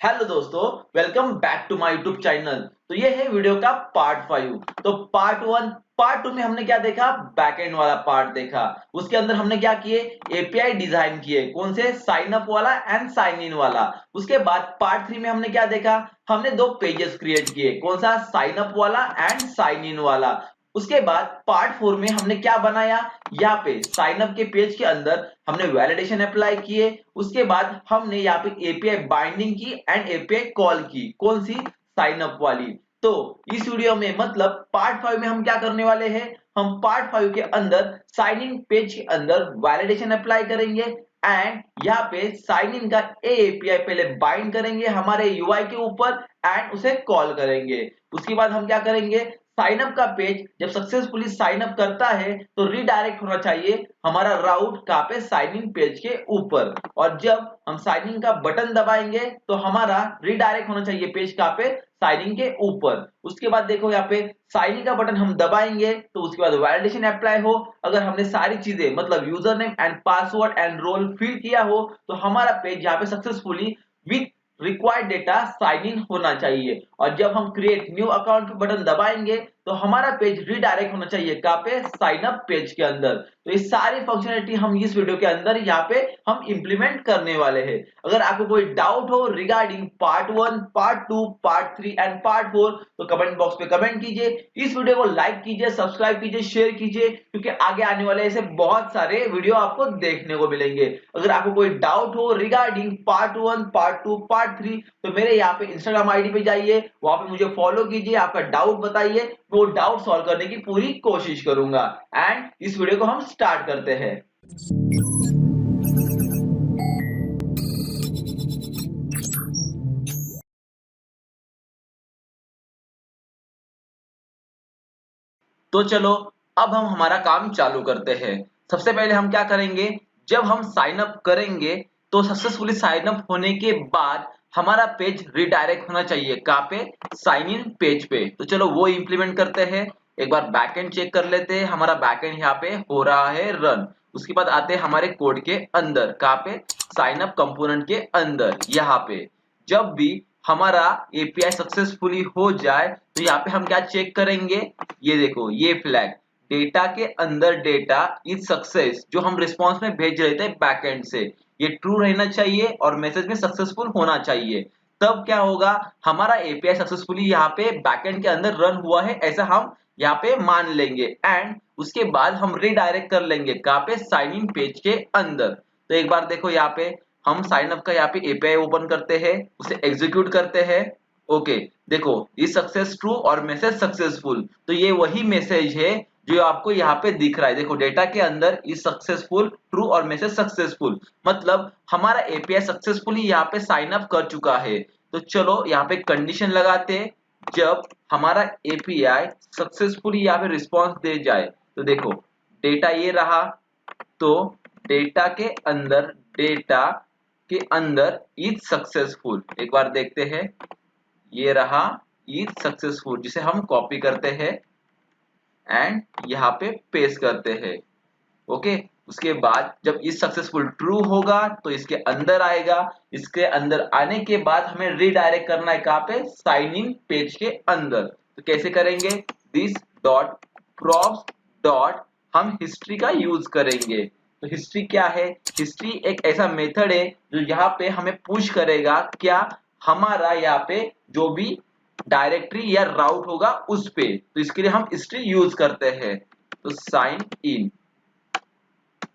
Hello दोस्तों, welcome back to my YouTube channel. तो ये है वीडियो का पार्ट 5। तो पार्ट 1 पार्ट 2 में हमने क्या देखा, बैकएंड वाला पार्ट देखा। उसके अंदर हमने क्या किए, एपीआई डिजाइन किए, कौन से, साइन अप वाला एंड साइन इन वाला। उसके बाद पार्ट 3 में हमने क्या देखा, हमने दो पेजेस क्रिएट किए, कौन सा, साइन अप वाला एंड साइन इन वाला। उसके बाद पार्ट 4 में हमने क्या बनाया, यहाँ पे साइन अप के पेज के अंदर हमने वैलिडेशन अप्लाई किए। उसके बाद हमने यहाँ पे एपीआई बाइंडिंग की एंड एपीआई कॉल की, कौन सी, साइन अप वाली। तो इस वीडियो में मतलब पार्ट 5 में हम क्या करने वाले हैं, हम पार्ट 5 के अंदर साइन इन पेज के अंदर वैलिडेशन अप्लाई करेंगे एंड यहाँ पे साइन इन का एपीआई पहले बाइंड करेंगे हमारे यूआई के ऊपर एंड उसे कॉल करेंगे। उसके बाद हम क्या करेंगे, साइन अप का पेज जब सक्सेसफुली साइन अप करता है तो रीडायरेक्ट होना चाहिए हमारा राउट कहाँ पे, साइन इन पेज के ऊपर। और जब हम साइन इन का बटन दबाएंगे तो हमारा रीडायरेक्ट होना चाहिए पेज कहाँ पे, साइन इन के ऊपर। उसके बाद देखो यहाँ पे साइन इन का बटन हम दबाएंगे तो उसके बाद वैलिडेशन अप्लाई हो। अगर हमने सारी चीजें मतलब user name and password and role fill किया हो तो हमारा पेज यहाँ पे successfully with required data sign in होना चाहिए। और जब हम क्रिएट न्यू अकाउंट बटन दबाएंगे तो हमारा पेज रीडायरेक्ट होना चाहिए कहाँ पे, साइन अप पेज के अंदर। तो ये सारी फंक्शनलिटी हम इस वीडियो के अंदर यहाँ पे हम इंप्लीमेंट करने वाले हैं। अगर आपको कोई डाउट हो regarding part 1, part 2, part 3 and part 4 तो कमेंट बॉक्स पे कमेंट कीजिए। इस वीडियो को लाइक कीजिए, सब्सक्राइब कीजिए, शेयर कीजिए, क्योंकि आगे आने वाले ऐसे बहुत सारे वीडियो आपको देखने को मिलेंगे। अगर आपको कोई डाउट हो रिगार्डिंग पार्ट 1, पार्ट 2, पार्ट 3 तो मेरे यहाँ पे इंस्टाग्राम आईडी पे जाइए, वहां पे मुझे फॉलो कीजिए, आपका डाउट बताइए, वो डाउट सॉल्व करने की पूरी कोशिश करूंगा। एंड इस वीडियो को हम स्टार्ट करते हैं। तो चलो अब हम हमारा काम चालू करते हैं। सबसे पहले हम क्या करेंगे, जब हम साइन अप करेंगे तो सक्सेसफुली साइन अप होने के बाद हमारा पेज रिडायरेक्ट होना चाहिए कहाँ पे, साइन इन पेज पे। तो चलो वो इंप्लीमेंट करते हैं। एक बार बैकएंड चेक कर लेते हैं, हमारा बैकएंड यहाँ पे हो रहा है रन। उसके बाद आते हैं हमारे कोड के अंदर, कहाँ पे, साइन अप कंपोनेंट के अंदर। यहाँ पे जब भी हमारा एपीआई सक्सेसफुली हो जाए तो यहाँ पे हम क्या चेक करेंगे, ये देखो ये फ्लैग, डेटा के अंदर डेटा इज सक्सेस, जो हम रिस्पांस में भेज रहे थे बैकएंड से, ये ट्रू रहना चाहिए और मैसेज में सक्सेसफुल होना चाहिए। तब क्या होगा, हमारा एपीआई सक्सेसफुली यहाँ पे बैकएंड के अंदर रन हुआ है ऐसा हम यहाँ पे मान लेंगे एंड उसके बाद हम रीडायरेक्ट कर लेंगे कहाँ पे, साइन इन पेज के अंदर। तो एक बार देखो यहाँ पे हम साइन अप का यहाँ पे एपीआई ओपन करते हैं, उसे एग्जीक्यूट करते हैं। ओके, देखो ये सक्सेस ट्रू और मैसेज सक्सेसफुल, तो ये वही मैसेज है जो आपको यहाँ पे दिख रहा है। देखो डेटा के अंदर इज सक्सेसफुल ट्रू और मैसेज सक्सेसफुल, मतलब हमारा एपीआई सक्सेसफुली यहाँ पे साइन अप कर चुका है। तो चलो यहाँ पे कंडीशन लगाते हैं, जब हमारा एपीआई सक्सेसफुली यहाँ पे रिस्पॉन्स दे जाए तो देखो डेटा ये रहा, तो डेटा के अंदर, डेटा के अंदर इज सक्सेसफुल, एक बार देखते हैं, ये रहा इज सक्सेसफुल, जिसे हम कॉपी करते हैं एंड यहाँ पे पेस्ट करते हैं। ओके, उसके बाद जब इज सक्सेसफुल ट्रू होगा तो इसके अंदर आएगा, इसके अंदर आने के बाद हमें रीडायरेक्ट करना है कहाँ पे, साइन इन पेज के अंदर। तो कैसे करेंगे, दिस डॉट प्रॉप्स डॉट, हम हिस्ट्री का यूज करेंगे। तो हिस्ट्री क्या है, हिस्ट्री एक ऐसा मेथड है जो यहाँ पे हमें पुश करेगा क्या, हमारा यहाँ पे जो भी डायरेक्टरी या राउट होगा उस पे, तो इसके लिए हम हिस्ट्री यूज करते हैं। तो साइन इन,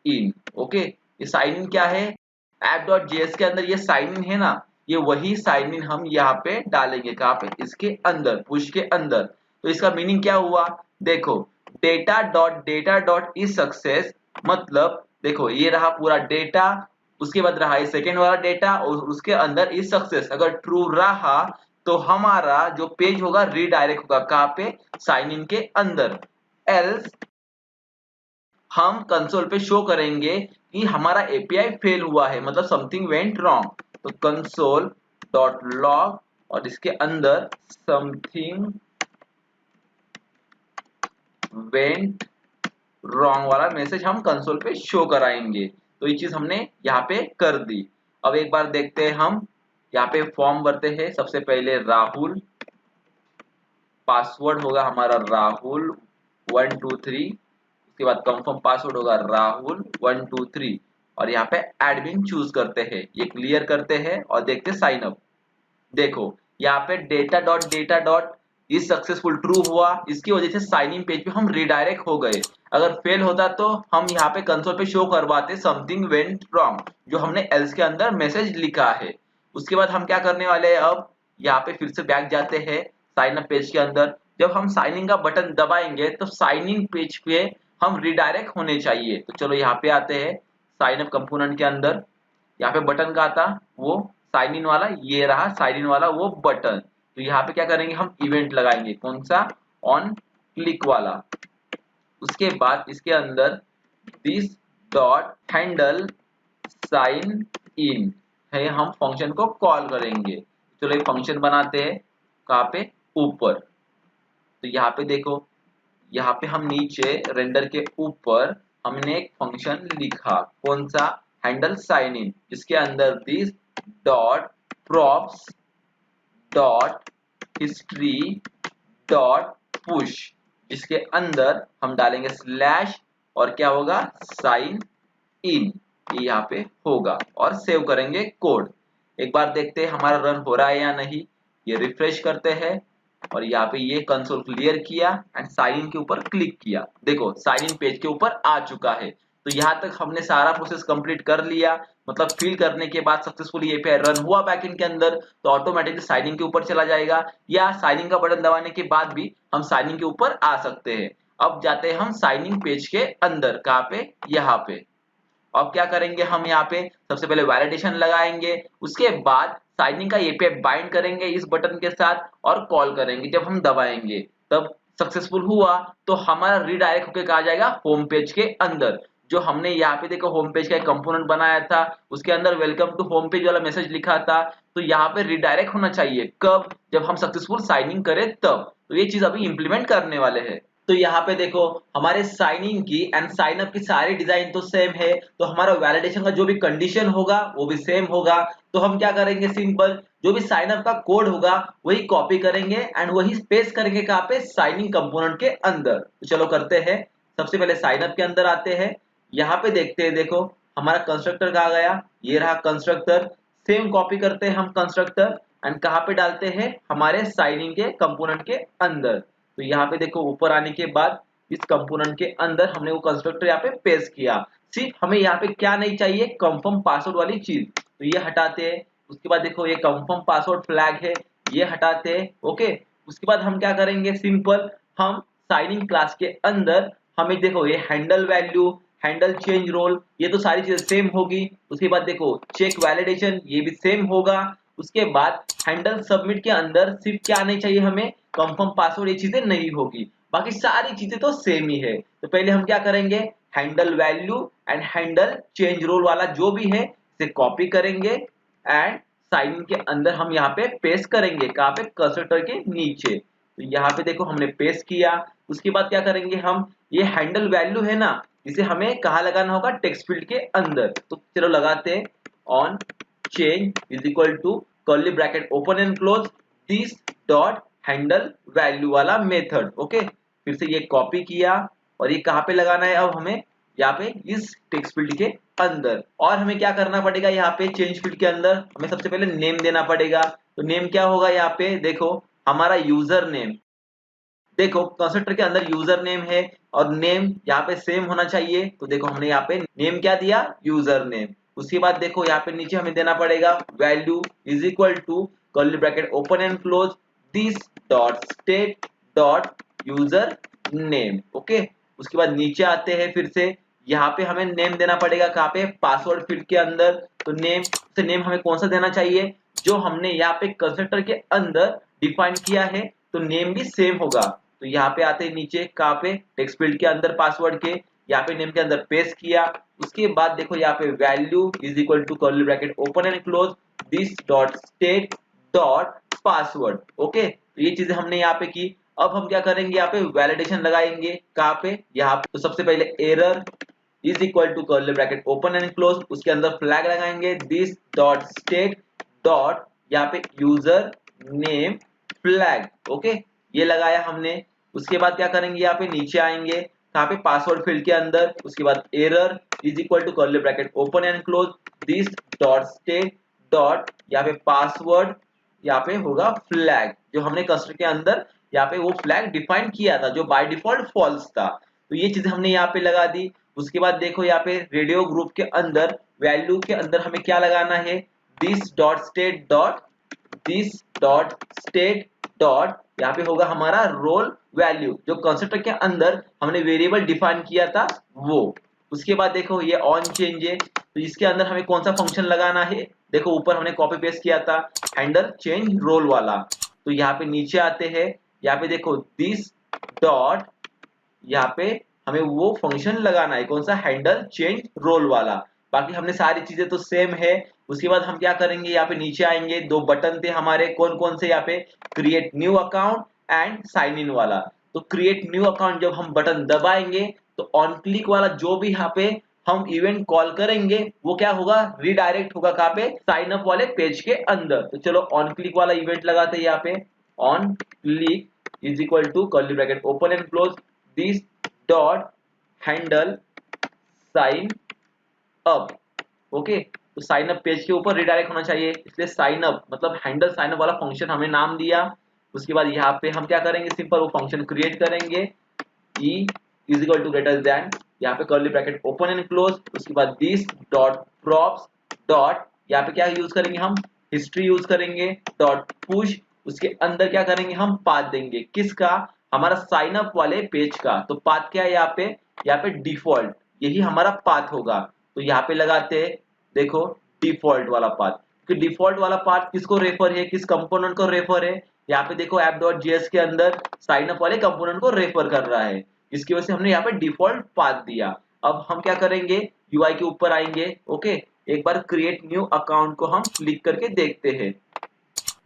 इन, ओके, ये साइन इन क्या है, app.js के अंदर ये साइन इन है ना, ये वही साइन इन हम यहाँ पे डालेंगे कहाँ पे, इसके अंदर, पुश के अंदर। तो इसका मीनिंग क्या हुआ, देखो डेटा डॉट इज सक्सेस, मतलब देखो ये रहा पूरा डेटा, उसके बाद रहा ये सेकेंड वाला डेटा और उसके अंदर इज सक्सेस। अगर ट्रू रहा तो हमारा जो पेज होगा रीडायरेक्ट होगा कहाँ पे, साइन इन के अंदर। एल्स हम कंसोल पे शो करेंगे कि हमारा एपीआई फेल हुआ है, मतलब समथिंग वेंट रॉन्ग। तो कंसोल डॉट लॉग और इसके अंदर समथिंग वेंट रॉन्ग वाला मैसेज हम कंसोल पे शो कराएंगे। तो ये चीज हमने यहाँ पे कर दी। अब एक बार देखते हैं हम, यहाँ पे फॉर्म भरते हैं। सबसे पहले राहुल, पासवर्ड होगा हमारा राहुल 123, उसके बाद कंफर्म पासवर्ड होगा राहुल 123 और यहाँ पे एडमिन चूज करते हैं, ये क्लियर करते हैं और देखते साइन अप। देखो यहाँ पे data dot is successful true हुआ, इसकी वजह से साइन इन पेज पे हम रिडायरेक्ट हो गए। अगर फेल होता तो हम यहाँ पे कंसोल पे शो करवाते समथिंग वेंट रॉन्ग, जो हमने एल्स के अंदर मैसेज लिखा है। उसके बाद हम क्या करने वाले हैं, अब यहाँ पे फिर से बैक जाते हैं साइन अप पेज के अंदर। जब हम साइन इन का बटन दबाएंगे तो साइन इन पेज पे हम रिडायरेक्ट होने चाहिए। तो चलो यहाँ पे आते हैं साइन अप कंपोनेंट के अंदर, यहाँ पे बटन का था वो साइन इन वाला, ये रहा साइन इन वाला वो बटन। तो यहाँ पे क्या करेंगे, हम इवेंट लगाएंगे, कौन सा, ऑन क्लिक वाला। उसके बाद इसके अंदर this dot handle sign in है, हम फंक्शन को कॉल करेंगे। चलो एक फंक्शन बनाते हैं, कहाँ पे, ऊपर। तो यहाँ पे देखो, यहाँ पे हम नीचे रेंडर के ऊपर हमने एक फंक्शन लिखा, कौन सा, हैंडल साइन इन, जिसके अंदर this dot props dot history dot push, जिसके अंदर हम डालेंगे स्लैश और क्या होगा, साइन इन, ये यहाँ पे होगा और सेव करेंगे कोड। एक बार देखते हैं हमारा रन हो रहा है या नहीं। ये रिफ्रेश करते हैं और यहाँ पे ये कंसोल क्लियर किया एंड साइन इन के ऊपर क्लिक किया। देखो साइन इन पेज के ऊपर आ चुका है। तो यहाँ तक हमने सारा प्रोसेस कंप्लीट कर लिया, मतलब फिल करने के बाद सक्सेसफुली एपीआई रन हुआ बैकएंड के अंदर, तो ऑटोमेटिकली साइन इन के ऊपर चला जाएगा, या साइन इन का बटन दबाने के बाद भी हम साइन इन के ऊपर आ सकते हैं। अब जाते हैं हम साइन इन पेज के अंदर, कहाँ पे, यहाँ पे। अब क्या करेंगे, हम यहाँ पे सबसे पहले वैलिडेशन लगाएंगे, उसके बाद साइनिंग का एपीआई बाइंड करेंगे इस बटन के साथ और कॉल करेंगे। जब हम दबाएंगे तब सक्सेसफुल हुआ तो हमारा रीडायरेक्ट होकर कहा जाएगा होम पेज के अंदर। जो हमने यहाँ पे देखो होम पेज का एक कंपोनेंट बनाया था, उसके अंदर वेलकम टू होम पेज वाला मैसेज लिखा था, तो यहाँ पे रीडायरेक्ट होना चाहिए कब, जब हम सक्सेसफुल साइनिंग करें तब। तो ये चीज अभी इंप्लीमेंट करने वाले हैं। तो यहाँ पे देखो हमारे साइन इन की एंड साइन अप की सारी डिजाइन तो सेम है, तो हमारा वैलिडेशन का जो भी कंडीशन होगा वो भी सेम होगा। तो हम क्या करेंगे, सिंपल जो भी साइन अप का कोड होगा वही कॉपी करेंगे एंड वही पेस्ट करेंगे कहाँ पे, साइन इन कंपोनेंट के अंदर। तो चलो करते हैं। सबसे पहले साइन अप के अंदर आते हैं, यहाँ पे देखते हैं, देखो हमारा कंस्ट्रक्टर कहाँ गया, ये रहा कंस्ट्रक्टर। सेम कॉपी करते हैं हम कंस्ट्रक्टर एंड कहाँ पे डालते हैं, हमारे साइन इन के कंपोनेंट के अंदर। तो यहाँ पे देखो ऊपर आने के बाद इस कंपोनेंट के अंदर हमने वो कंस्ट्रक्टर यहाँ पे पेस्ट किया। सिर्फ हमें यहाँ पे क्या नहीं चाहिए, कंफर्म पासवर्ड वाली चीज, तो ये हटाते हैं। उसके बाद देखो ये कंफर्म पासवर्ड फ्लैग है, ये हटाते हैं। ओके, उसके बाद हम क्या करेंगे, सिंपल हम साइनिंग क्लास के अंदर हमें देखो ये handle value, handle change role, ये तो सारी चीजें सेम होगी। उसके बाद देखो चेक वैलिडेशन, ये भी सेम होगा। उसके बाद हैंडल सबमिट के अंदर सिर्फ क्या नहीं चाहिए हमें, कंफर्म पासवर्ड, ये चीजें नहीं होगी, बाकी सारी चीजें तो सेम ही है। तो पहले हम क्या करेंगे, handle value and handle change role वाला जो भी है इसे कॉपी करेंगे एंड साइन इन के अंदर हम यहाँ पे पेस्ट करेंगे, कहाँ पे, कंस्ट्रक्टर के नीचे। तो यहाँ पे देखो हमने पेस्ट किया। उसके बाद क्या करेंगे हम, ये हैंडल वैल्यू है ना, इसे हमें कहाँ लगाना होगा, टेक्स्ट फील्ड के अंदर। तो चलो लगाते हैं, on change is equal to curly bracket open and close this dot handle value वाला मेथड। ओके, फिर से ये कॉपी किया और ये कहाँ पे लगाना है, अब हमें यहाँ पे इस टेक्स्ट फील्ड के अंदर। और हमें क्या करना पड़ेगा, यहाँ पे चेंज फील्ड के अंदर हमें सबसे पहले नेम देना पड़ेगा। तो नेम क्या होगा, यहाँ पे देखो हमारा यूजर नेम, देखो कंस्ट्रक्टर के अंदर यूजर नेम है और नेम यहाँ पे सेम होना चाहिए। तो देखो हमने यहाँ पे नेम क्या दिया, यूजर नेम। उसके बाद देखो यहाँ पे नीचे हमें देना पड़ेगा value is equal to curly bracket open and close this dot state dot user name. Okay, उसके बाद नीचे आते हैं, फिर से यहाँ पे हमें नेम देना पड़ेगा, कहाँ पे, पासवर्ड फील्ड के अंदर। तो नेम से नेम हमें कौन सा देना चाहिए, जो हमने यहाँ पे कंस्ट्रक्टर के अंदर डिफाइन किया है, तो नेम भी सेम होगा। तो यहाँ पे आते हैं नीचे, कहाँ पे, टेक्स्ट फील्ड के अंदर पासवर्ड के, यहाँ पे नेम के अंदर पेस्ट किया। उसके बाद देखो यहाँ पे value is equal to curly bracket open and close this dot state dot password. Okay, तो ये चीजें हमने यहाँ पे की। अब हम क्या करेंगे, यहाँ पे वैलिडेशन लगाएंगे, कहाँ पे, यहाँ पे। तो सबसे पहले error is equal to curly bracket open and close, उसके अंदर फ्लैग लगाएंगे दिस डॉट स्टेट डॉट यहाँ पे यूजर नेम फ्लैग, ओके, ये लगाया हमने। उसके बाद क्या करेंगे, यहाँ पे नीचे आएंगे, यहाँ पे पासवर्ड फील्ड के अंदर, उसके बाद error is equal to curly bracket open and close this dot state dot, यहाँ पे पासवर्ड, यहाँ पे होगा फ्लैग, जो हमने कंस्ट्रक्टर के अंदर यहाँ पे वो फ्लैग डिफाइन किया था जो बाय डिफॉल्ट फॉल्स था। तो ये चीज हमने यहाँ पे लगा दी। उसके बाद देखो यहाँ पे रेडियो ग्रुप के अंदर वैल्यू के अंदर हमें क्या लगाना है, this dot state dot, this dot state dot, यहाँ पे होगा हमारा रोल वैल्यू, जो कंस्ट्रक्टर के अंदर हमने वेरिएबल डिफाइन किया था वो। उसके बाद देखो ये ऑन चेंज है, तो इसके अंदर हमें कौन सा फंक्शन लगाना है, देखो ऊपर हमने कॉपी पेस्ट किया था हैंडल चेंज रोल वाला। तो यहाँ पे नीचे आते हैं, यहाँ पे देखो दिस डॉट, यहाँ पे हमें वो फंक्शन लगाना है कौन सा, हैंडल चेंज रोल वाला। बाकी हमने सारी चीजें तो सेम है। उसके बाद हम क्या करेंगे, यहाँ पे नीचे आएंगे, दो बटन थे हमारे कौन कौन से, यहाँ पे create new account and sign in वाला। तो क्रिएट न्यू अकाउंट जब हम बटन दबाएंगे तो ऑन क्लिक वाला जो भी यहाँ पे हम इवेंट कॉल करेंगे वो क्या होगा, रिडायरेक्ट होगा कहाँ पे, साइन अप वाले पेज के अंदर। तो चलो ऑन क्लिक वाला इवेंट लगाते हैं, यहाँ पे on click is equal to curly bracket open and close this dot handle sign up, okay. तो साइन अप पेज के ऊपर रिडायरेक्ट होना चाहिए, इसलिए साइन अप मतलब हैंडल साइन अप वाला फंक्शन हमने नाम दिया। उसके बाद यहाँ पे हम क्या करेंगे, सिंपल वो फंक्शन क्रिएट करेंगे, e is equal to greater than, यहाँ पे curly bracket open and close, उसके बाद दिस डॉट प्रॉप्स डॉट, यहाँ पे क्या यूज करेंगे हम, हिस्ट्री यूज करेंगे, डॉट पुश, उसके अंदर क्या करेंगे हम, पाथ देंगे किसका, हमारा साइन अप वाले पेज का। तो पाथ क्या है यहाँ पे डिफॉल्ट, यही हमारा पाथ होगा। तो यहाँ पे लगाते हैं, देखो डिफॉल्ट वाला पाथ, कि डिफॉल्ट वाला पाथ किसको रेफर है, किस कंपोनेंट को रेफर है, यहाँ पे देखो app.js के अंदर साइन अप वाले कंपोनेंट को रेफर कर रहा है, इसकी वजह से हमने यहाँ पे डिफॉल्ट पाथ दिया। अब हम क्या करेंगे, यूआई के ऊपर आएंगे, ओके, एक बार क्रिएट न्यू अकाउंट को हम क्लिक करके देखते हैं,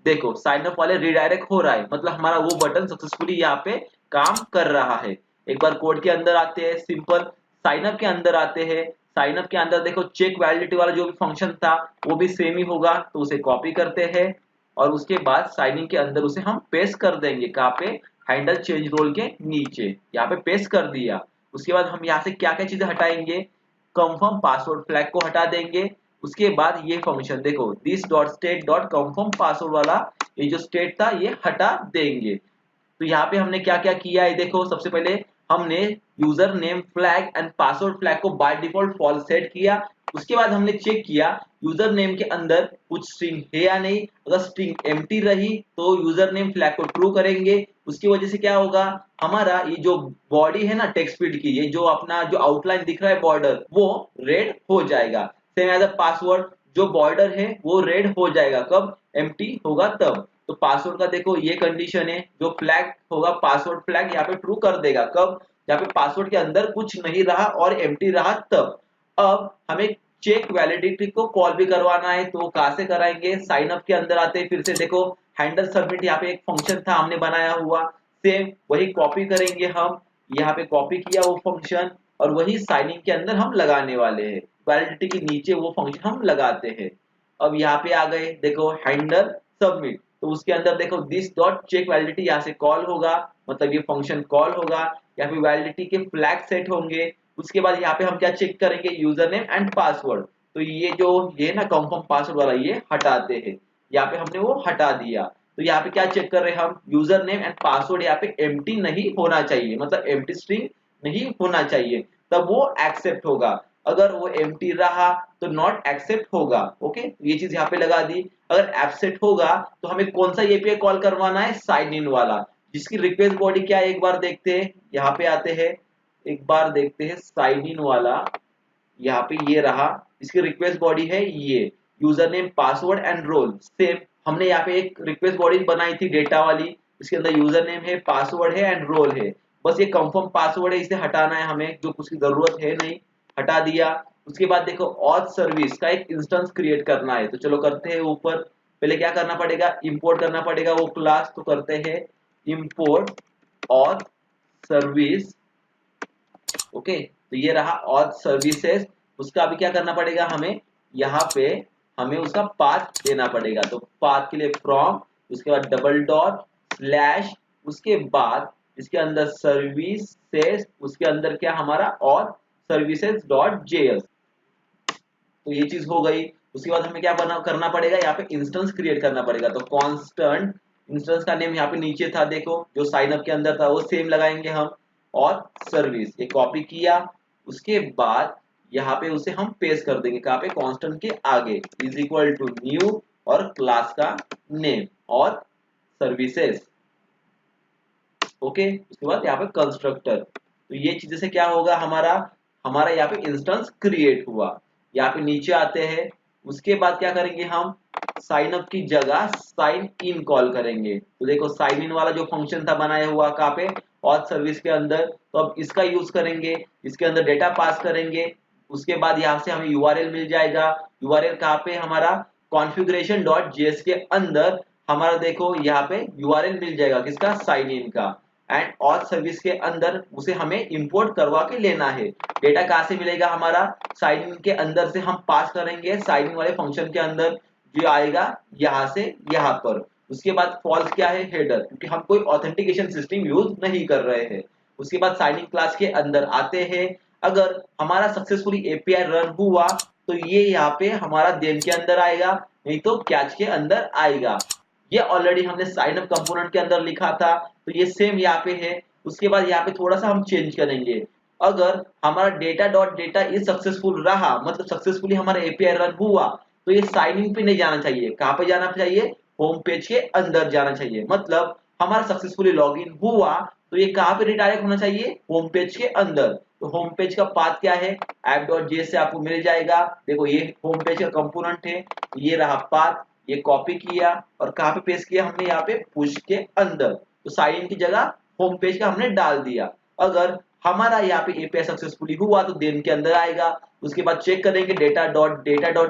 देखो साइन अप वाले रिडायरेक्ट हो रहा है, मतलब हमारा वो बटन सक्सेसफुली यहाँ पे काम कर रहा है। एक बार कोड के अंदर आते हैं, सिंपल साइन अप के अंदर आते हैं, साइन अप के अंदर देखो चेक वैलिडिटी वाला जो भी फंक्शन था वो भी सेम ही होगा, तो उसे कॉपी करते हैं और उसके बाद साइनिंग के अंदर उसे हम पेस्ट कर देंगे, कहाँ पे, हैंडल चेंज रोल के नीचे, यहाँ पे पेस्ट कर दिया। उसके बाद हम यहाँ से क्या क्या चीजें हटाएंगे, कंफर्म पासवर्ड फ्लैग को हटा देंगे। उसके बाद ये फंक्शन देखो this dot state dot confirm password वाला, ये जो स्टेट था ये हटा देंगे। तो यहाँ पे हमने क्या क्या किया है, देखो सबसे पहले हमने user name flag and password flag को बाय डिफॉल्ट फॉल्स सेट किया। उसके बाद हमने चेक किया यूजर नेम के अंदर कुछ स्ट्रिंग है या नहीं, अगर स्ट्रिंग एम्प्टी रही तो यूजर नेम फ्लैग को ट्रू करेंगे। उसकी वजह से क्या होगा, हमारा ये जो बॉडी है ना टेक्स्ट फील्ड की, ये जो अपना जो आउटलाइन दिख रहा है बॉर्डर, वो रेड हो जाएगा। सेम एज अ पासवर्ड, जो बॉर्डर है वो रेड हो जाएगा, कब, एम्प्टी होगा तब। तो पासवर्ड का देखो ये कंडीशन है, जो फ्लैग होगा पासवर्ड फ्लैग यहाँ पे ट्रू कर देगा, कब, यहाँ पे पासवर्ड के अंदर कुछ नहीं रहा और एम्प्टी रहा तब। अब हमें चेक वैलिडिटी को कॉल भी करवाना है, तो कहां से कराएंगे, साइन अप के अंदर आते हैं, फिर से देखो हैंडल सबमिट, यहाँ पे एक फंक्शन था हमने बनाया हुआ, सेम वही कॉपी करेंगे हम, यहाँ पे कॉपी किया वो फंक्शन और वही साइनिंग के अंदर हम लगाने वाले हैं, वैलिडिटी के नीचे वो फंक्शन हम लगाते हैं। अब यहाँ पे आ गए, देखो हैंडल सबमिट, तो उसके अंदर देखो दिस डॉट चेक वैलिडिटी यहाँ से कॉल होगा, मतलब ये फंक्शन कॉल होगा, या फिर वैलिडिटी के फ्लैग सेट होंगे। उसके बाद यहाँ पे हम क्या चेक करेंगे, यूजर नेम एंड पासवर्ड, तो ये ना कंफर्म पासवर्ड वाला ये हटाते हैं, यहाँ पे हमने वो हटा दिया। तो यहाँ पे क्या चेक कर रहे हैं हम, यूजर नेम एंड पासवर्ड यहाँ पे एम्प्टी नहीं होना चाहिए, मतलब एम्प्टी स्ट्रिंग नहीं होना चाहिए, तब वो एक्सेप्ट होगा। अगर वो एम्प्टी रहा तो नॉट एक्सेप्ट होगा, ओके, ये चीज यहाँ पे लगा दी। अगर एब्सेंट होगा तो हमें कौन सा एपीआई कॉल करवाना है, साइन इन वाला, जिसकी रिक्वेस्ट बॉडी क्या है एक बार देखते हैं, यहाँ पे आते हैं, एक बार देखते हैं साइन इन वाला, यहाँ पे ये रहा, इसकी रिक्वेस्ट बॉडी है ये, user name password and role, same हमने यहाँ पे एक रिक्वेस्ट बॉडी बनाई थी डेटा वाली, इसके अंदर यूजर नेम है, पासवर्ड है एंड रोल है। बस ये कंफर्म पासवर्ड है, इसे हटाना है हमें, जो उसकी जरूरत है नहीं, हटा दिया। उसके बाद देखो ऑथ सर्विस का एक इंस्टेंस क्रिएट करना है, तो चलो करते हैं ऊपर। पहले क्या करना पड़ेगा, इंपोर्ट करना पड़ेगा वो क्लास, तो करते हैं इंपोर्ट ऑथ सर्विस, ओके। तो ये रहा ऑथ सर्विसेज। उसका अभी क्या करना पड़ेगा हमें, यहाँ पे हमें उसका पाथ देना पड़ेगा। तो पाथ के लिए फ्रॉम, उसके बाद डबल डॉट स्लैश, उसके बाद इसके अंदर सर्विसेज, उसके अंदर क्या हमारा और सर्विसेज डॉट जेएस। तो ये चीज हो गई। उसके बाद हमें क्या करना पड़ेगा, यहाँ पे इंस्टेंस क्रिएट करना पड़ेगा। तो कांस्टेंट इंस्टेंस का नेम यहाँ पे नीचे था, देखो जो साइन अप के अंदर था वो सेम लगाएंगे हम, और सर्विस ये कॉपी किया। उसके बाद यहाँ पे उसे हम पेस्ट कर देंगे कहाँ पे, कांस्टेंट के आगे, इज इक्वल टू न्यू और क्लास का नेम और सर्विसेज। ओके, उसके बाद यहाँ पे कंस्ट्रक्टर। तो ये चीज से क्या होगा, हमारा हमारा यहाँ पे इंस्टेंस क्रिएट हुआ। यहाँ पे नीचे आते हैं, उसके बाद क्या करेंगे हम, साइन अप की जगह साइन इन कॉल करेंगे। तो देखो साइन इन वाला जो फंक्शन था बनाया हुआ कहाँ पे, और सर्विस के अंदर, तो अब इसका यूज करेंगे, इसके अंदर डेटा पास करेंगे। उसके बाद यहाँ से हमें यूआरएल मिल जाएगा। यूआरएल कहाँ पे, हमारा कॉन्फ़िगरेशन डॉट जेएस के अंदर हमारा देखो यहाँ पे यूआरएल मिल जाएगा, किसका, साइन इन का। एंड ऑथ सर्विस के अंदर उसे हमें इंपोर्ट करवा के लेना है। डेटा कहाँ से मिलेगा, हमारा साइन इन के अंदर से हम पास करेंगे, साइन इन वाले फंक्शन के अंदर जो आएगा यहाँ से यहाँ पर। उसके बाद फॉल्स क्या है, हेडर, क्योंकि हम कोई ऑथेंटिकेशन सिस्टम यूज नहीं कर रहे हैं। उसके बाद साइन इन क्लास के अंदर आते हैं। अगर हमारा सक्सेसफुली एपीआई रन हुआ तो ये यहाँ पे हमारा देन के अंदर आएगा, नहीं तो कैच के अंदर आएगा। ये ऑलरेडी हमने साइन अप कंपोनेंट के अंदर लिखा था, तो ये सेम यहाँ पे है। उसके बाद यहाँ पे थोड़ा सा हम चेंज करेंगे। अगर हमारा data dot data is successful रहा, मतलब सक्सेसफुली हमारा एपीआई रन हुआ, तो ये साइन इन पे नहीं जाना चाहिए। कहाँ पे जाना चाहिए, होम पेज के अंदर जाना चाहिए। मतलब हमारा सक्सेसफुली लॉगिन हुआ तो ये कहाँ पे रिडायरेक्ट होना चाहिए, होम पेज के अंदर। तो होम पेज का पाथ क्या है, app.js से आपको मिल जाएगा। देखो ये होम पेज का कंपोनेंट है, ये रहा पाथ, ये कॉपी किया और कहाँ पे पेस्ट किया हमने, यहाँ पे पुश के अंदर। तो साइन इन की जगह होम पेज का हमने डाल दिया। अगर हमारा यहाँ पे एपीआई सक्सेसफुली हुआ तो देन के अंदर आएगा। उसके बाद चेक करेंगे data dot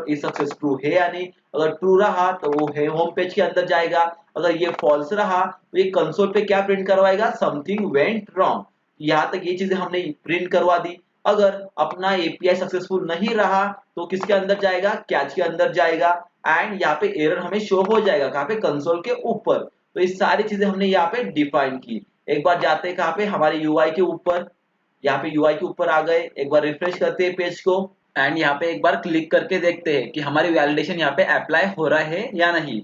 is success true है या नहीं। अगर ट्रू रहा तो वो है होम पेज के अंदर जाएगा। अगर ये फॉल्स रहा तो ये कंसोल पे क्या प्रिंट करवाएगा, समथिंग वेंट रॉन्ग। यहाँ तक ये चीजें हमने प्रिंट करवा दी। अगर अपना एपीआई सक्सेसफुल नहीं रहा तो किसके अंदर जाएगा, कैच के अंदर जाएगा। एंड यहाँ पे एरर हमें शो हो जाएगा कहाँ पे, कंसोल के ऊपर। तो ये सारी चीजें हमने यहाँ पे डिफाइन की। एक बार जाते हैं कहाँ पे, हमारे यूआई के ऊपर। यहाँ पे यूआई के ऊपर आ गए, एक बार रिफ्रेश करते हैं पेज को एंड यहाँ पे एक बार क्लिक करके देखते हैं कि हमारी वैलिडेशन यहाँ पे अप्लाई हो रहा है या नहीं।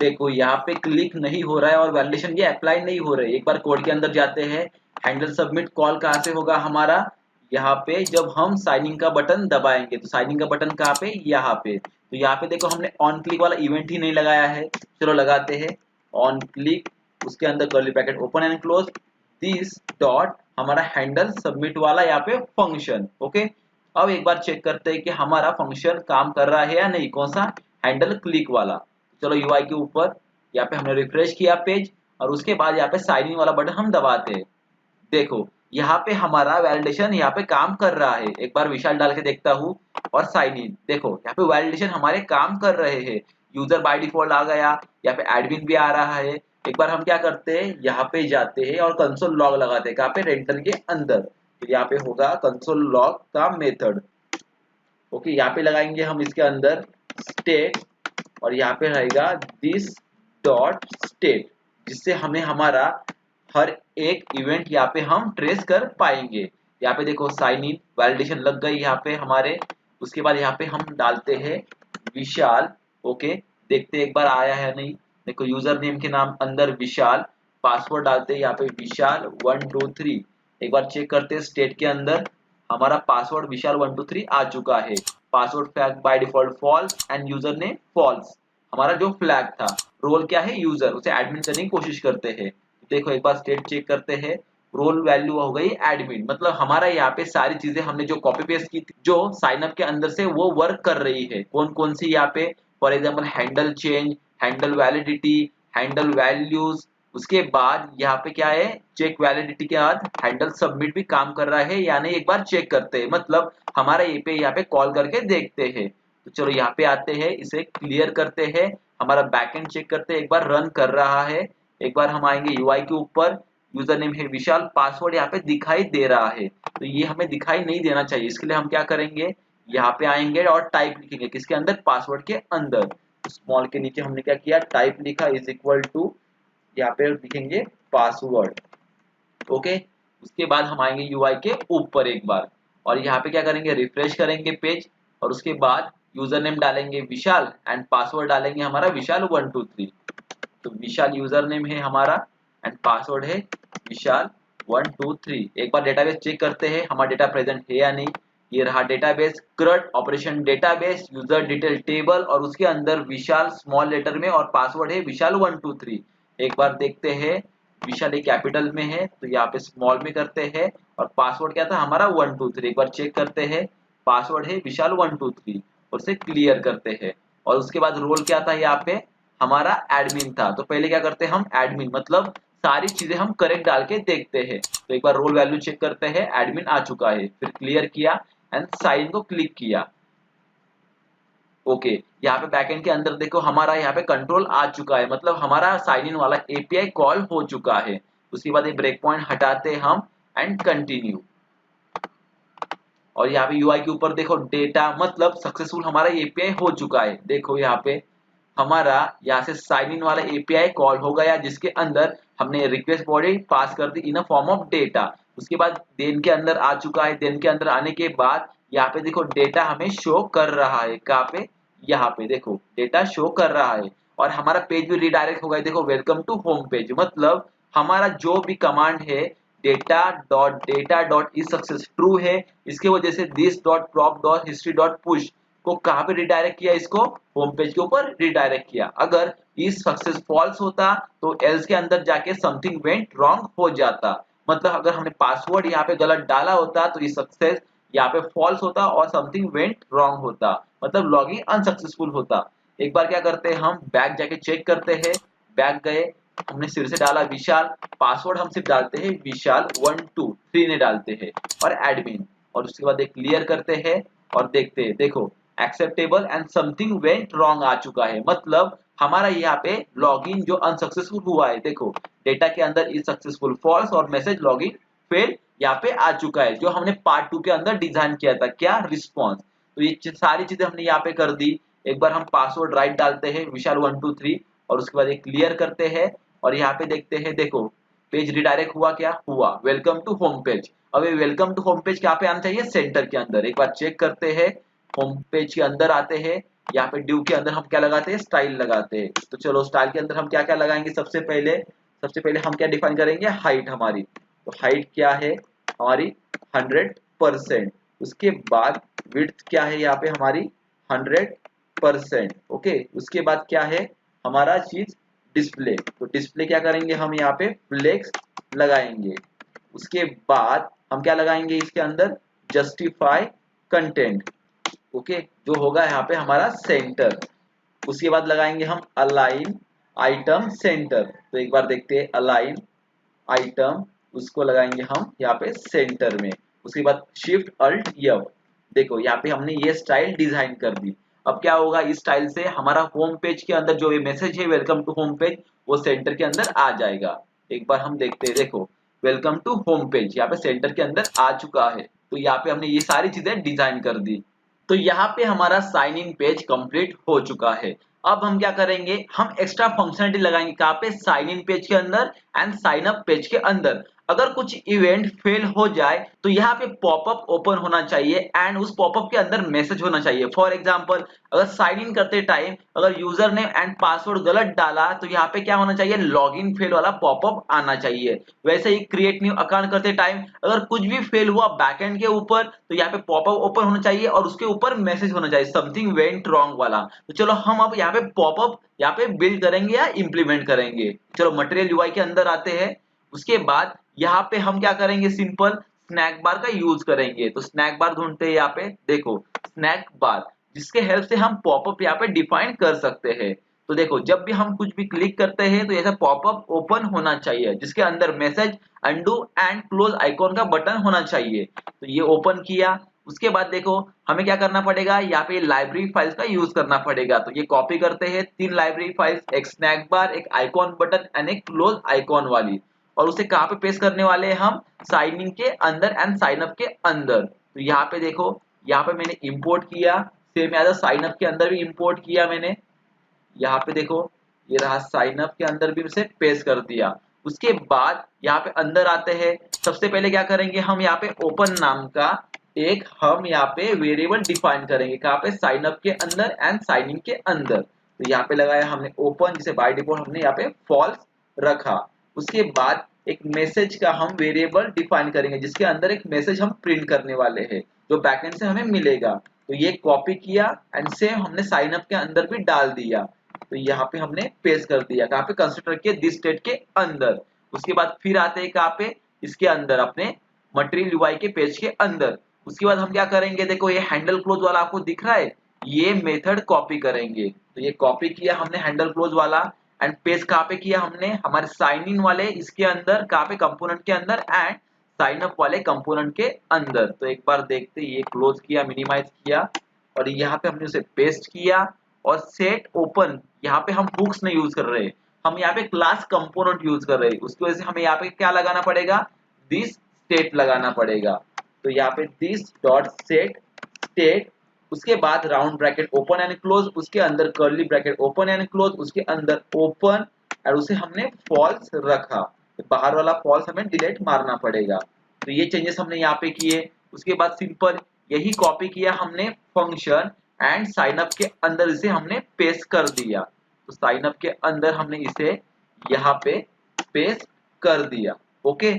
देखो यहाँ पे क्लिक नहीं हो रहा है और वैलिडेशन ये अप्लाई नहीं हो रही है। एक बार कोड के अंदर जाते हैं, हैंडल सबमिट कॉल कहाँ से होगा हमारा, यहाँ पे जब हम साइनिंग का बटन दबाएंगे। तो साइनिंग का बटन कहाँ पे, यहाँ पे। तो यहाँ पे देखो हमने ऑन क्लिक वाला इवेंट ही नहीं लगाया है, चलो लगाते हैं ऑन क्लिक। उसके अंदर curly bracket open and close this dot हमारा हैंडल सबमिट वाला यहाँ पे फंक्शन। ओके, अब एक बार चेक करते हैं कि हमारा फंक्शन काम कर रहा है या नहीं, कौन सा, हैंडल क्लिक वाला। चलो यूआई के ऊपर यहाँ पे हमने रिफ्रेश किया पेज और उसके बाद यहाँ पे साइन इन वाला बटन हम दबाते हैं। देखो यहाँ पे हमारा वैलिडेशन यहाँ पे काम कर रहा है। एक बार विशाल डाल के देखता हूँ और साइन इन, देखो यहाँ पे वैलिडेशन हमारे काम कर रहे हैं। यूजर बाय डिफॉल्ट आ गया, यहाँ पे एडमिन भी आ रहा है। एक बार हम क्या करते हैं, यहाँ पे जाते हैं और कंसोल लॉग लगाते हैं, कहाँ पे, रेंटल के अंदर। तो यहाँ पे होगा कंसोल लॉग का मेथड। ओके, यहाँ पे लगाएंगे हम इसके अंदर स्टेट और यहाँ पे रहेगा दिस डॉट स्टेट, जिससे हमें हमारा हर एक इवेंट यहाँ पे हम ट्रेस कर पाएंगे। यहाँ पे देखो साइन इन वैलिडेशन लग गई यहाँ पे हमारे। उसके बाद यहाँ पे हम डालते हैं विशाल। ओके, देखते हैं एक बार आया है नहीं। देखो यूजर नेम के नाम अंदर विशाल, पासवर्ड डालते हैं यहाँ पे विशाल 123। एक बार चेक करते हैं स्टेट के अंदर हमारा पासवर्ड विशाल 123 आ चुका है। Password flag by default false and user name false. हमारा जो फ्लैग था, रोल क्या है, यूजर, उसे एडमिन करने की कोशिश करते हैं। देखो एक बार स्टेट चेक करते हैं, रोल वैल्यू हो गई एडमिन। मतलब हमारा यहाँ पे सारी चीजें हमने जो कॉपी पेस्ट की थी, जो साइन अप के अंदर से वो वर्क कर रही है। कौन कौन सी यहाँ पे, for example handle change, handle validity, handle values. उसके बाद यहाँ पे क्या है, चेक वैलिडिटी के बाद हैंडल सबमिट भी काम कर रहा है या नहीं, एक बार चेक करते हैं। मतलब हमारा यहाँ पे कॉल करके देखते हैं। तो चलो यहाँ पे आते हैं, इसे क्लियर करते हैं, हमारा बैकएंड चेक करते हैं, एक बार रन कर रहा है। एक बार हम आएंगे यूआई के ऊपर, यूजर नेम है विशाल, पासवर्ड यहाँ पे दिखाई दे रहा है। तो ये हमें दिखाई नहीं देना चाहिए, इसके लिए हम क्या करेंगे, यहाँ पे आएंगे और टाइप लिखेंगे किसके अंदर, पासवर्ड के अंदर। स्मॉल के नीचे हमने क्या किया, टाइप लिखा इज इक्वल टू, यहाँ पे लिखेंगे पासवर्ड। ओके, उसके बाद हम आएंगे यूआई के ऊपर एक बार और यहाँ पे क्या करेंगे, रिफ्रेश करेंगे पेज और उसके बाद यूजर नेम डालेंगे विशाल एंड पासवर्ड डालेंगे हमारा विशाल 123। तो विशाल यूजर नेम है हमारा एंड पासवर्ड है विशाल 123। एक बार डेटाबेस चेक करते हैं हमारा डेटा प्रेजेंट है या नहीं। ये रहा database, CRUD operation database, user detail table और उसके अंदर विशाल स्मॉल लेटर में और पासवर्ड है विशाल 123। एक बार देखते हैं, विशाल एक कैपिटल में है तो यहाँ पे स्मॉल में करते हैं और पासवर्ड क्या था हमारा 123। एक बार चेक करते हैं, पासवर्ड है विशाल 123 और उसे क्लियर करते हैं। और उसके बाद रोल क्या था, यहाँ पे हमारा एडमिन था। तो पहले क्या करते हैं हम, एडमिन मतलब सारी चीजें हम करेक्ट डाल के देखते हैं। तो एक बार रोल वैल्यू चेक करते हैं, एडमिन आ चुका है, फिर क्लियर किया एंड साइन को क्लिक किया। ओके, यहाँ पे बैकएंड के अंदर देखो हमारा यहाँ पे कंट्रोल आ चुका है, मतलब हमारा साइन इन वाला एपीआई कॉल हो चुका है। उसके बाद ये ब्रेक पॉइंट हटाते हम एंड कंटिन्यू। और यहाँ पे यूआई के ऊपर देखो डेटा, मतलब सक्सेसफुल हमारा एपीआई हो चुका है। देखो यहाँ पे हमारा यहाँ से साइन इन वाला एपीआई कॉल हो गया जिसके अंदर हमने रिक्वेस्ट बॉडी पास कर दी इन अ फॉर्म ऑफ डेटा। उसके बाद देन के अंदर आ चुका है। देन के अंदर आने के बाद यहाँ पे देखो डेटा हमें शो कर रहा है, कहाँ पे, यहाँ पे देखो डेटा शो कर रहा है और हमारा पेज भी रिडायरेक्ट हो गया। देखो वेलकम टू होम पेज, मतलब हमारा जो भी कमांड है data.data.is सक्सेस ट्रू है, इसके वजह से this.prop.history.push को कहाँ पे रिडायरेक्ट किया, इसको होम पेज के ऊपर रिडायरेक्ट किया। अगर इस सक्सेस फॉल्स होता तो एल्स के अंदर जाके समथिंग वेंट रॉन्ग हो जाता, मतलब अगर हमने पासवर्ड यहाँ पे गलत डाला होता तो ये सक्सेस यहाँ पे फॉल्स होता और समथिंग वेंट रॉन्ग होता, मतलब लॉगिन अनसक्सेसफुल होता। एक बार क्या करते हैं हम, बैक जाके चेक करते हैं। बैक गए, हमने सिर से डाला विशाल, पासवर्ड हम सिर्फ डालते हैं विशाल 123 ने डालते हैं और एडमिन, और उसके बाद एक क्लियर करते हैं और देखते हैं। देखो acceptable and something went wrong आ चुका है, मतलब हमारा यहाँ पे लॉगिन जो अनसक्सेसफुल हुआ है। देखो डेटा के अंदर इज सक्सेसफुल फॉल्स और मैसेज लॉगिन फेल यहाँ पे आ चुका है, जो हमने पार्ट 2 के अंदर डिजाइन किया था, क्या, रिस्पॉन्स। तो ये सारी चीजें हमने यहाँ पे कर दी। एक बार हम पासवर्ड राइट डालते हैं विशाल 123 और उसके बाद एक क्लियर करते हैं और यहाँ पे देखते हैं। देखो पेज रिडायरेक्ट हुआ, क्या हुआ, वेलकम टू होम पेज। अब ये वेलकम टू होम पेज क्या पे आना चाहिए, सेंटर के अंदर। एक बार चेक करते हैं, होम पेज के अंदर आते हैं, यहाँ पे ड्यू के अंदर हम क्या लगाते हैं, स्टाइल लगाते हैं। तो चलो स्टाइल के अंदर हम क्या क्या लगाएंगे, सबसे पहले हम क्या डिफाइन करेंगे, हाइट हमारी। तो हाइट क्या है हमारी 100%। उसके बाद विड्थ क्या है यहाँ पे हमारी 100%। ओके, उसके बाद क्या है हमारा चीज, डिस्प्ले। तो डिस्प्ले क्या करेंगे हम, यहाँ पे फ्लेक्स लगाएंगे। उसके बाद हम क्या लगाएंगे इसके अंदर, जस्टिफाई कंटेंट। ओके, जो होगा यहाँ पे हमारा सेंटर। उसके बाद लगाएंगे हम अलाइन आइटम सेंटर। तो एक बार देखते हैं, अलाइन आइटम, उसको लगाएंगे हम यहाँ पे सेंटर में। उसके बाद शिफ्ट अल्ट एफ। देखो यहाँ पे हमने ये स्टाइल डिजाइन कर दी। अब क्या होगा, इस स्टाइल से हमारा होम पेज के अंदर जो ये मैसेज है वेलकम टू होम पेज, वो सेंटर के अंदर आ जाएगा। एक बार हम देखते हैं, देखो वेलकम टू होम पेज यहाँ पे सेंटर के अंदर आ चुका है। तो यहाँ पे हमने ये सारी चीजें डिजाइन कर दी। तो यहाँ पे हमारा साइन इन पेज कंप्लीट हो चुका है। अब हम क्या करेंगे, हम एक्स्ट्रा फंक्शनलिटी लगाएंगे कहाँ पे, साइन इन पेज के अंदर एंड साइन अप पेज के अंदर। अगर कुछ इवेंट फेल हो जाए तो यहाँ पे पॉपअप ओपन होना चाहिए एंड उस पॉपअप के अंदर मैसेज होना चाहिए। फॉर एग्जांपल अगर साइन इन करते टाइम अगर यूजर नेम एंड पासवर्ड गलत डाला तो यहाँ पे क्या होना चाहिए, लॉगिन फेल वाला पॉपअप आना चाहिए। वैसे ही क्रिएट न्यू अकाउंट करते टाइम अगर कुछ भी फेल हुआ बैकएंड के ऊपर तो यहाँ पे पॉपअप ओपन होना चाहिए और उसके ऊपर मैसेज होना चाहिए समथिंग वेंट रॉन्ग वाला। तो चलो हम अब यहाँ पे पॉपअप यहाँ पे बिल्ड करेंगे या इंप्लीमेंट करेंगे। चलो मटेरियल यूआई के अंदर आते हैं। उसके बाद यहाँ पे हम क्या करेंगे, सिंपल स्नैक बार का यूज करेंगे। तो स्नैक बार ढूंढते हैं, यहाँ पे देखो स्नैक बार, जिसके हेल्प से हम पॉपअप यहाँ पे डिफाइन कर सकते हैं। तो देखो जब भी हम कुछ भी क्लिक करते हैं तो ऐसा पॉपअप ओपन होना चाहिए जिसके अंदर message, undo and close icon का बटन होना चाहिए। तो ये ओपन किया। उसके बाद देखो हमें क्या करना पड़ेगा, यहाँ पे लाइब्रेरी फाइल्स का यूज करना पड़ेगा। तो ये कॉपी करते हैं 3 लाइब्रेरी फाइल्स, एक स्नैक बार, एक आइकॉन बटन एंड एक क्लोज आइकॉन वाली। और उसे कहाँ पे पेस्ट करने वाले हैं हम, साइन इन के अंदर एंड साइन अप के अंदर। तो यहाँ पे देखो यहाँ पे मैंने इंपोर्ट किया, सेम एज साइन अप के अंदर भी इंपोर्ट किया मैंने। यहाँ पे देखो ये रहा साइन अप के अंदर भी उसे पेस्ट कर दिया। उसके बाद यहाँ पे अंदर आते हैं। सबसे पहले क्या करेंगे हम यहाँ पे ओपन नाम का एक हम यहाँ पे वेरिएबल डिफाइन करेंगे, कहाँ पे साइन अप के अंदर एंड साइन इन के अंदर। तो यहाँ पे लगाया हमने ओपन, जिसे बाय डिफॉल्ट हमने यहाँ पे फॉल्स रखा। उसके बाद एक मैसेज का हम वेरिएबल डिफाइन करेंगे जिसके अंदर एक मैसेज हम प्रिंट करने वाले हैं जो बैकएंड से हमें मिलेगा। तो ये कॉपी किया एंड सेम हमने साइन अप के अंदर भी डाल दिया। तो यहाँ पे हमने पेस्ट कर दिया, कहाँ पे कंस्ट्रक्टर के दिस स्टेट के अंदर। उसके बाद फिर आते हैं कहाँ पे, इसके अंदर अपने मटेरियल यूआई के पेज के अंदर। उसके बाद हम क्या करेंगे, देखो ये हैंडल क्लोज वाला आपको दिख रहा है, ये मेथड कॉपी करेंगे। तो ये कॉपी किया हमने हैंडल क्लोज वाला एंड पेस्ट कहाँ पे किया हमने, हमारे साइन इन वाले इसके अंदर, कहाँ पे कंपोनेंट के अंदर एंड साइन अप वाले कंपोनेंट के अंदर। तो एक बार देखते, ये क्लोज किया, मिनिमाइज किया और यहाँ पे हमने उसे पेस्ट किया और सेट ओपन। यहाँ पे हम हुक्स नहीं यूज कर रहे, हम यहाँ पे क्लास कंपोनेंट यूज कर रहे हैं। उसकी वजह से हमें यहाँ पे क्या लगाना पड़ेगा, दिस स्टेट लगाना पड़ेगा। तो यहाँ पे दिस डॉट सेट स्टेट, उसके बाद round bracket open and close, उसके अंदर curly bracket open and close, उसके अंदर ओपन और उसे हमने फॉल्स रखा। तो बाहर वाला फॉल्स हमें डिलीट मारना पड़ेगा। तो ये चेंजेस हमने यहाँ पे किए। उसके बाद सिंपल यही कॉपी किया हमने फंक्शन एंड साइन अप के अंदर इसे हमने पेस्ट कर दिया। तो साइन अप के अंदर हमने इसे यहाँ पे पेस्ट कर दिया। ओके,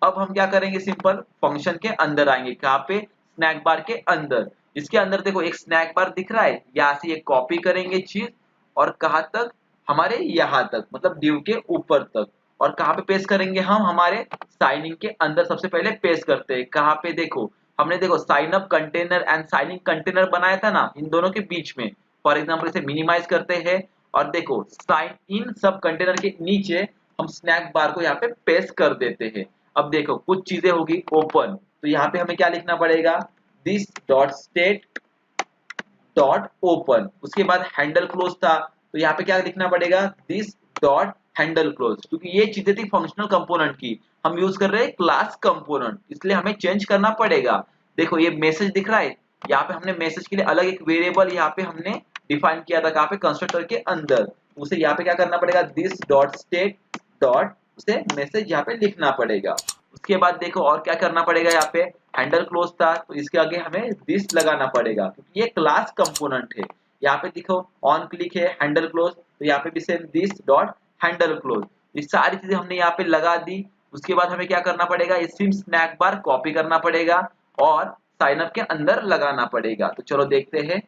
अब हम क्या करेंगे, सिंपल फंक्शन के अंदर आएंगे, कहाँ पे, स्नैक बार के अंदर। इसके अंदर देखो एक स्नैक बार दिख रहा है, यहाँ से ये कॉपी करेंगे चीज और कहाँ तक, हमारे यहाँ तक, मतलब डिव के ऊपर तक। और कहाँ पे पेस्ट करेंगे हम, हमारे साइन इन के अंदर सबसे पहले पेस्ट करते हैं। कहाँ पे, देखो हमने देखो sign up container and sign in container बनाया था ना, इन दोनों के बीच में। फॉर एग्जांपल इसे मिनिमाइज करते हैं और देखो साइन इन सब कंटेनर के नीचे हम स्नैक बार को यहाँ पे पेस्ट कर देते हैं। अब देखो कुछ चीजें होगी ओपन, तो यहाँ पे हमें क्या लिखना पड़ेगा, this dot state dot open. उसके बाद हैंडल क्लोज था, तो यहाँ पे क्या लिखना पड़ेगा, दिस डॉट हैंडल क्लोज। क्योंकि ये चीजें थी फंक्शनल कंपोनेंट की, हम यूज कर रहे हैं क्लास कंपोनेंट, इसलिए हमें चेंज करना पड़ेगा। देखो ये मैसेज दिख रहा है, यहाँ पे हमने मैसेज के लिए अलग एक वेरिएबल यहाँ पे हमने डिफाइन किया था, कहाँ पे, कंस्ट्रक्टर के अंदर। उसे यहाँ पे क्या करना पड़ेगा, दिस डॉट स्टेट डॉट, उसे मैसेज यहाँ पे लिखना पड़ेगा। उसके बाद देखो और क्या करना पड़ेगा, यहाँ पे हैंडल क्लोज था तो इसके आगे हमें दिस लगाना पड़ेगा क्योंकि ये क्लास कंपोनेंट है। यहाँ पे देखो ऑन क्लिक है हैंडल क्लोज, तो यहाँ पे भी same this dot handle close. ये सारी चीजें हमने यहाँ पे लगा दी। उसके बाद हमें क्या करना पड़ेगा, ये सिम स्नैक बार कॉपी करना पड़ेगा और साइन अप के अंदर लगाना पड़ेगा। तो चलो देखते हैं,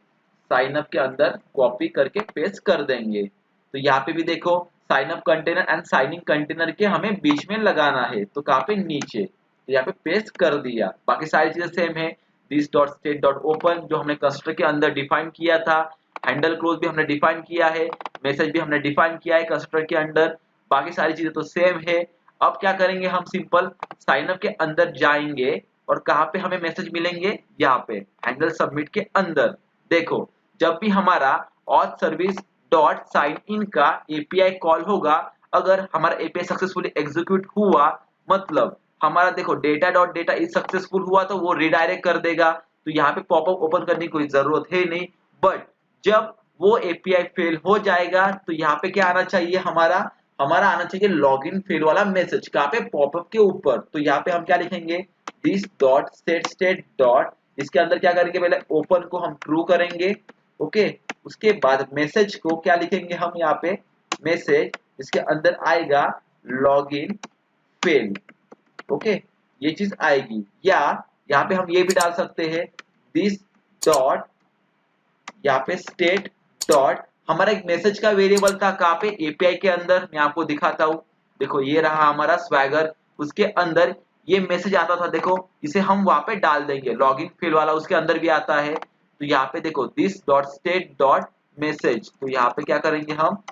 साइन अप के अंदर कॉपी करके पेस्ट कर देंगे। तो यहाँ पे भी देखो sign up container and sign in container के हमें बीच में लगाना है, तो कहाँ पे, नीचे। तो यहाँ पे पेस्ट कर दिया। बाकी सारी चीजें सेम है, this dot state dot open जो हमने कंस्ट्रक्टर के अंदर डिफाइन किया था, हैंडल क्लोज भी हमने डिफाइन किया है, मैसेज भी हमने डिफाइन किया है कंस्ट्रक्टर के अंदर। बाकी सारी चीजें तो सेम है। अब क्या करेंगे हम, सिंपल साइन अप के अंदर जाएंगे और कहाँ पे हमें मैसेज मिलेंगे, यहाँ पे हैंडल सबमिट के अंदर। देखो जब भी हमारा auth service dot sign in का एपीआई कॉल होगा, अगर हमारा एपीआई सक्सेसफुली एग्जीक्यूट हुआ, मतलब हमारा देखो data dot data is successful हुआ, तो वो रिडायरेक्ट कर देगा। तो यहाँ पे पॉपअप ओपन करने की कोई जरूरत है नहीं। बट जब वो एपीआई फेल हो जाएगा तो यहाँ पे क्या आना चाहिए, हमारा हमारा आना चाहिए लॉगिन फेल वाला मैसेज, कहाँ पे, पॉपअप के ऊपर। तो यहाँ पे हम क्या लिखेंगे, this dot set state dot, इसके अंदर क्या करेंगे, पहले ओपन को हम ट्रू करेंगे। ओके, उसके बाद मैसेज को क्या लिखेंगे हम, यहाँ पे मैसेज, इसके अंदर आएगा लॉगिन फेल। ओके, ये चीज आएगी। या यहाँ पे हम ये भी डाल सकते हैं, दिस डॉट, यहाँ पे स्टेट डॉट, हमारा एक मैसेज का वेरिएबल था, कहाँ पे, एपीआई के अंदर। मैं आपको दिखाता हूँ, देखो ये रहा हमारा स्वैगर, उसके अंदर ये मैसेज आता था, देखो इसे हम वहां पे डाल देंगे, लॉगिन फेल वाला उसके अंदर भी आता है। तो यहाँ पे देखो this dot state dot message, तो यहाँ पे क्या करेंगे हम,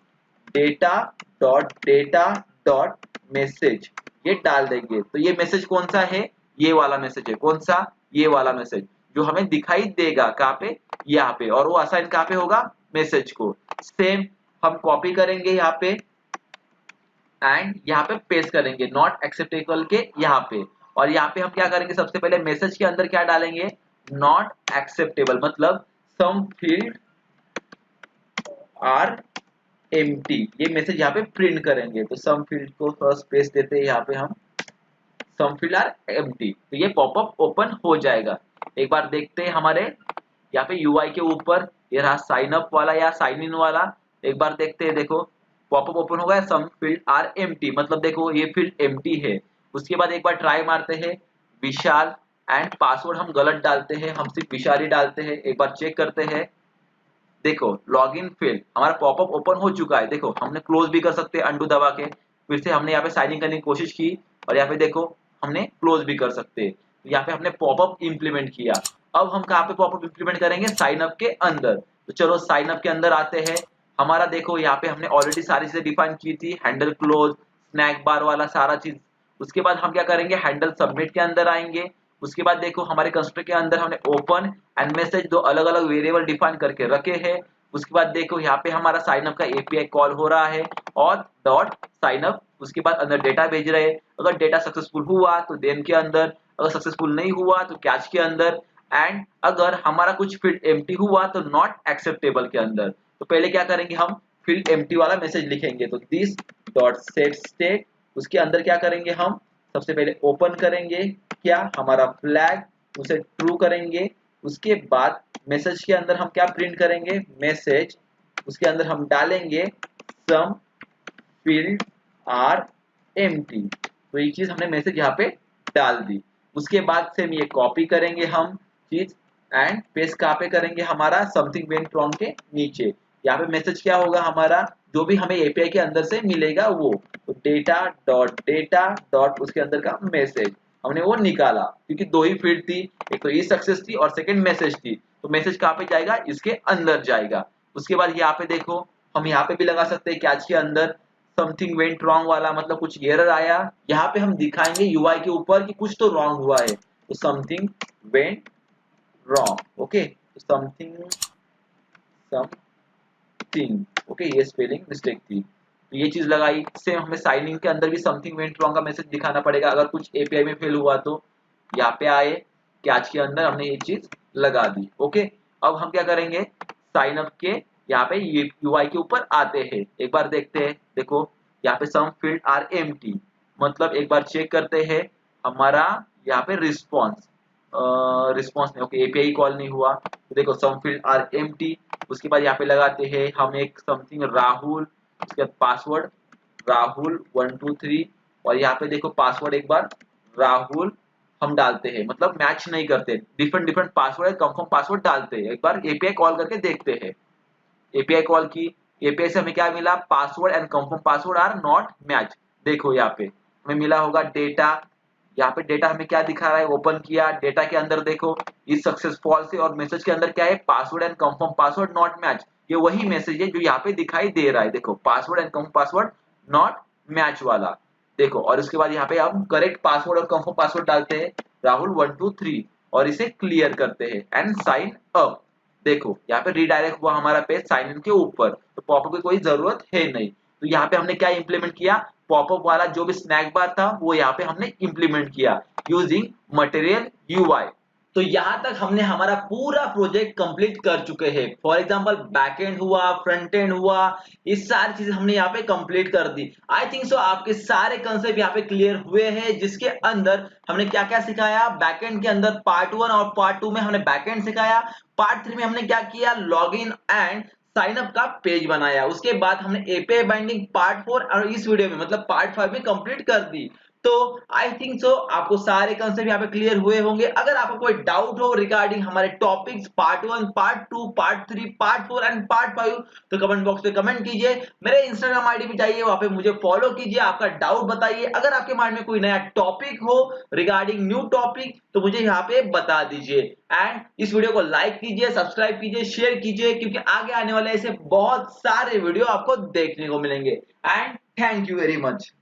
डेटा डॉट मैसेज ये डाल देंगे। तो ये मैसेज कौन सा है, ये वाला मैसेज है, कौन सा, ये वाला मैसेज जो हमें दिखाई देगा कहाँ पे, यहाँ पे। और वो असाइन कहाँ पे होगा, मैसेज को। सेम हम कॉपी करेंगे यहाँ पे एंड यहाँ पे पेस्ट करेंगे नॉट एक्सेप्टेबल के यहाँ पे। और यहाँ पे हम क्या करेंगे, सबसे पहले मैसेज के अंदर क्या डालेंगे, नॉट एक्सेप्टेबल, मतलब सम फील्ड आर एम्प्टी, ये मैसेज यहाँ पे प्रिंट करेंगे। तो सम फील्ड को थोड़ा स्पेस देते हैं यहाँ पे हम, सम फील्ड आर एम्प्टी, तो ये पॉपअप ओपन हो जाएगा। एक बार देखते हैं हमारे यहाँ पे यूआई के ऊपर, ये रहा साइन अप वाला या साइन इन वाला। एक बार देखते हैं, देखो पॉपअप ओपन हो गया, सम फील्ड आर एम्प्टी, मतलब देखो ये फील्ड एम्प्टी है। उसके बाद एक बार ट्राई मारते हैं विशाल, एंड पासवर्ड हम गलत डालते हैं, हम सिर्फ विशाल ही डालते हैं। एक बार चेक करते हैं, देखो लॉगिन फेल, हमारा पॉपअप ओपन हो चुका है। देखो हमने क्लोज भी कर सकते हैं अंडू दबा के, फिर से हमने यहाँ पे साइन इन करने की कोशिश की और यहाँ पे देखो हमने क्लोज भी कर सकते हैं। तो यहाँ पे हमने पॉपअप इंप्लीमेंट किया। अब हम कहाँ पे पॉपअप इंप्लीमेंट करेंगे, साइन अप के अंदर। तो चलो साइन अप के अंदर आते हैं। हमारा देखो यहाँ पे हमने ऑलरेडी सारी चीजें डिफाइन की थी, हैंडल क्लोज, स्नैक बार वाला सारा चीज। उसके बाद हम क्या करेंगे, हैंडल सबमिट के अंदर आएंगे। उसके बाद देखो हमारे कंस्ट्रक्टर के अंदर हमने ओपन एंड मैसेज दो अलग अलग वेरिएबल डिफाइन करके रखे हैं। उसके बाद देखो यहाँ पे हमारा साइन अप का एपीआई कॉल हो रहा है और डॉट साइन अप, उसके बाद अंदर डेटा भेज रहे हैं। अगर डेटा सक्सेसफुल हुआ तो देन के अंदर, अगर सक्सेसफुल नहीं हुआ तो कैच के अंदर, एंड अगर हमारा कुछ फील्ड एम्प्टी हुआ तो नॉट एक्सेप्टेबल के अंदर। तो पहले क्या करेंगे, हम फील्ड एम्प्टी वाला मैसेज लिखेंगे। तो दिस डॉट सेट स्टेट, उसके अंदर क्या करेंगे, हम सबसे पहले ओपन करेंगे क्या हमारा फ्लैग, उसे ट्रू करेंगे। उसके बाद मैसेज के अंदर हम क्या प्रिंट करेंगे, मैसेज, उसके अंदर हम डालेंगे सम फील्ड आर एम्प्टी। तो ये चीज हमने मैसेज यहाँ पे डाल दी। उसके बाद से ये कॉपी करेंगे हम चीज एंड पेस्ट कहाँ पे करेंगे, हमारा समथिंग वेंट रॉन्ग के नीचे। यहाँ पे मैसेज क्या होगा हमारा, जो भी हमें एपीआई के अंदर से मिलेगा वो, तो डेटा डॉट उसके अंदर का मैसेज हमने वो निकाला, क्योंकि दो ही फील्ड थी, एक तो ई सक्सेस थी और सेकंड मैसेज थी। तो मैसेज कहाँ पे जाएगा, इसके अंदर जाएगा। उसके बाद यहाँ पे देखो हम यहाँ पे भी लगा सकते हैं कैच के अंदर समथिंग वेंट रॉन्ग वाला, मतलब कुछ एरर आया। यहाँ पे हम दिखाएंगे यूआई के ऊपर कि कुछ तो रॉन्ग हुआ है, तो something went wrong, okay, something something, okay, ये स्पेलिंग मिस्टेक थी, तो ये चीज लगाई। इससे हमें साइन इन के अंदर भी समथिंग वेंट रॉन्ग का मैसेज दिखाना पड़ेगा, अगर कुछ एपीआई में फेल हुआ तो यहाँ पे आए कैच के अंदर हमने ये चीज लगा दी, ओके। अब हम क्या करेंगे, साइन अप के यहाँ पे यूआई के ऊपर आते हैं। एक बार देखते हैं, देखो यहाँ पे सम फील्ड आर एम्प्टी, मतलब एक बार चेक करते हैं हमारा यहाँ पे रिस्पॉन्स नहीं, ओके, एपीआई कॉल नहीं हुआ। तो देखो सम फील्ड आर एम्प्टी। उसके बाद यहाँ पे लगाते हैं हम एक समथिंग राहुल, उसके बाद पासवर्ड राहुल 123, और यहाँ पे देखो पासवर्ड एक बार राहुल हम डालते हैं, मतलब मैच नहीं करते, different different password confirm password डालते हैं। एक बार एपीआई कॉल करके देखते हैं, एपीआई कॉल की, एपीआई से हमें क्या मिला, password and confirm password are not match. देखो यहाँ पे हमें मिला होगा डेटा, यहाँ पे डेटा हमें क्या दिखा रहा है, ओपन किया, डेटा के अंदर देखो इस सक्सेस फॉल्स है, और मैसेज के अंदर क्या है, password and confirm password not match. ये वही मैसेज है जो यहाँ पे दिखाई दे रहा है, देखो password and confirm password not match वाला, देखो। और उसके बाद यहाँ पे हम करेक्ट पासवर्ड और कंफर्म पासवर्ड डालते हैं राहुल 123 और इसे क्लियर करते हैं एंड साइन अप। देखो यहाँ पे रीडायरेक्ट हुआ हमारा पेज साइन इन के ऊपर, तो पॉपअप की कोई जरूरत है नहीं। तो यहाँ पे हमने क्या इंप्लीमेंट किया, पॉपअप वाला जो भी स्नैक बार था वो यहाँ पे हमने इंप्लीमेंट किया यूजिंग मटेरियल यूआई। तो यहाँ तक हमने हमारा पूरा प्रोजेक्ट कंप्लीट कर चुके हैं। फॉर एग्जांपल बैकएंड हुआ, फ्रंट एंड हुआ, ये सारी चीजें हमने यहाँ पे कंप्लीट कर दी। आई थिंक सो आपके सारे कंसेप्ट यहाँ पे क्लियर हुए हैं, जिसके अंदर हमने क्या क्या सिखाया। बैकएंड के अंदर पार्ट 1 और पार्ट 2 में हमने बैकएंड सिखाया, पार्ट 3 में हमने क्या किया, लॉगिन एंड साइन अप का पेज बनाया। उसके बाद हमने एपीआई बाइंडिंग पार्ट 4 और इस वीडियो में मतलब पार्ट 5 में कंप्लीट कर दी। तो आई थिंक सो आपको सारे कंसेप्ट यहाँ पे क्लियर हुए होंगे। अगर आपको कोई डाउट हो रिगार्डिंग हमारे topics part 1, part 2, part 3, part 4 and part 5, तो कमेंट बॉक्स पे कमेंट कीजिए। मेरे इंस्टाग्राम आईडी पे जाइए, वहां पे मुझे फॉलो कीजिए, आपका डाउट बताइए। अगर आपके माइंड में कोई नया टॉपिक हो रिगार्डिंग न्यू टॉपिक, तो मुझे यहाँ पे बता दीजिए। एंड इस वीडियो को लाइक कीजिए, सब्सक्राइब कीजिए, शेयर कीजिए, क्योंकि आगे आने वाले ऐसे बहुत सारे वीडियो आपको देखने को मिलेंगे। And thank you very much.